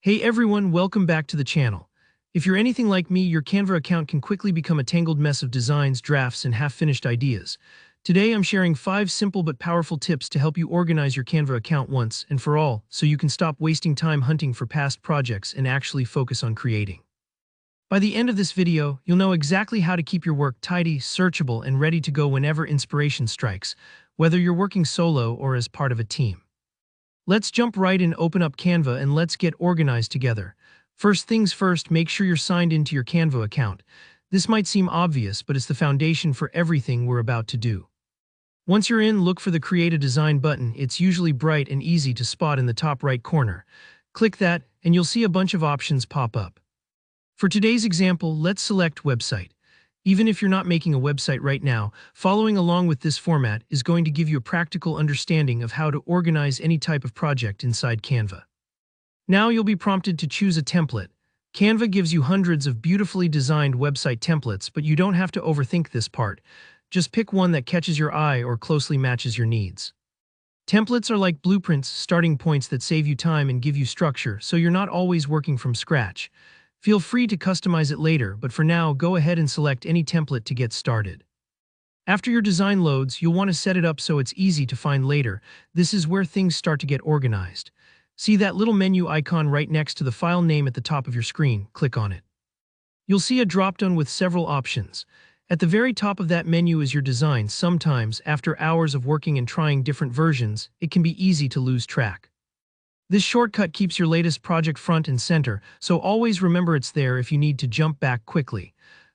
Hey everyone, welcome back to the channel. If you're anything like me, your Canva account can quickly become a tangled mess of designs, drafts, and half-finished ideas. Today I'm sharing 5 simple but powerful tips to help you organize your Canva account once and for all, so you can stop wasting time hunting for past projects and actually focus on creating. By the end of this video, you'll know exactly how to keep your work tidy, searchable, and ready to go whenever inspiration strikes, whether you're working solo or as part of a team. Let's jump right in, open up Canva, and let's get organized together. First things first, make sure you're signed into your Canva account. This might seem obvious, but it's the foundation for everything we're about to do. Once you're in, look for the Create a Design button. It's usually bright and easy to spot in the top right corner. Click that, and you'll see a bunch of options pop up. For today's example, let's select Website. Even if you're not making a website right now, following along with this format is going to give you a practical understanding of how to organize any type of project inside Canva. Now you'll be prompted to choose a template. Canva gives you hundreds of beautifully designed website templates, but you don't have to overthink this part. Just pick one that catches your eye or closely matches your needs. Templates are like blueprints, starting points that save you time and give you structure, so you're not always working from scratch. Feel free to customize it later, but for now, go ahead and select any template to get started. After your design loads, you'll want to set it up so it's easy to find later. This is where things start to get organized. See that little menu icon right next to the file name at the top of your screen? Click on it. You'll see a drop-down with several options. At the very top of that menu is your design. Sometimes, after hours of working and trying different versions, it can be easy to lose track. This shortcut keeps your latest project front and center, so always remember it's there if you need to jump back quickly.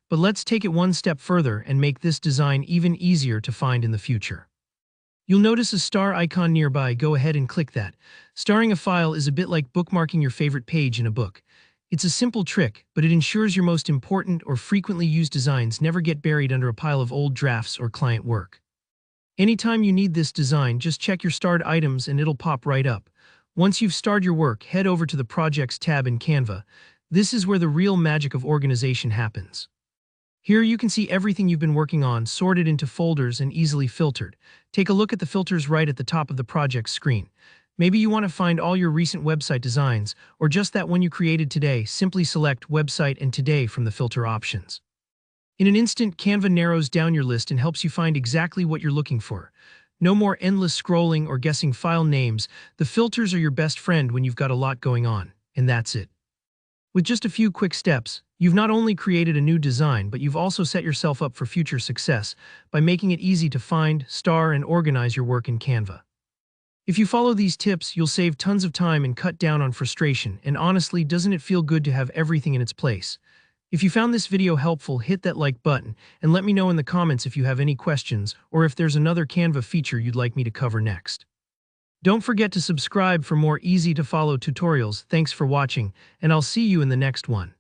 But let's take it one step further and make this design even easier to find in the future. You'll notice a star icon nearby. Go ahead and click that. Starring a file is a bit like bookmarking your favorite page in a book. It's a simple trick, but it ensures your most important or frequently used designs never get buried under a pile of old drafts or client work. Anytime you need this design, just check your starred items and it'll pop right up. Once you've started your work, head over to the Projects tab in Canva. This is where the real magic of organization happens. Here you can see everything you've been working on, sorted into folders and easily filtered. Take a look at the filters right at the top of the project screen. Maybe you want to find all your recent website designs, or just that one you created today. Simply select Website and Today from the filter options. In an instant, Canva narrows down your list and helps you find exactly what you're looking for. No more endless scrolling or guessing file names. The filters are your best friend when you've got a lot going on, and that's it. With just a few quick steps, you've not only created a new design, but you've also set yourself up for future success by making it easy to find, star, and organize your work in Canva. If you follow these tips, you'll save tons of time and cut down on frustration, and honestly, doesn't it feel good to have everything in its place? If you found this video helpful, hit that like button and let me know in the comments if you have any questions or if there's another Canva feature you'd like me to cover next. Don't forget to subscribe for more easy-to-follow tutorials. Thanks for watching, and I'll see you in the next one.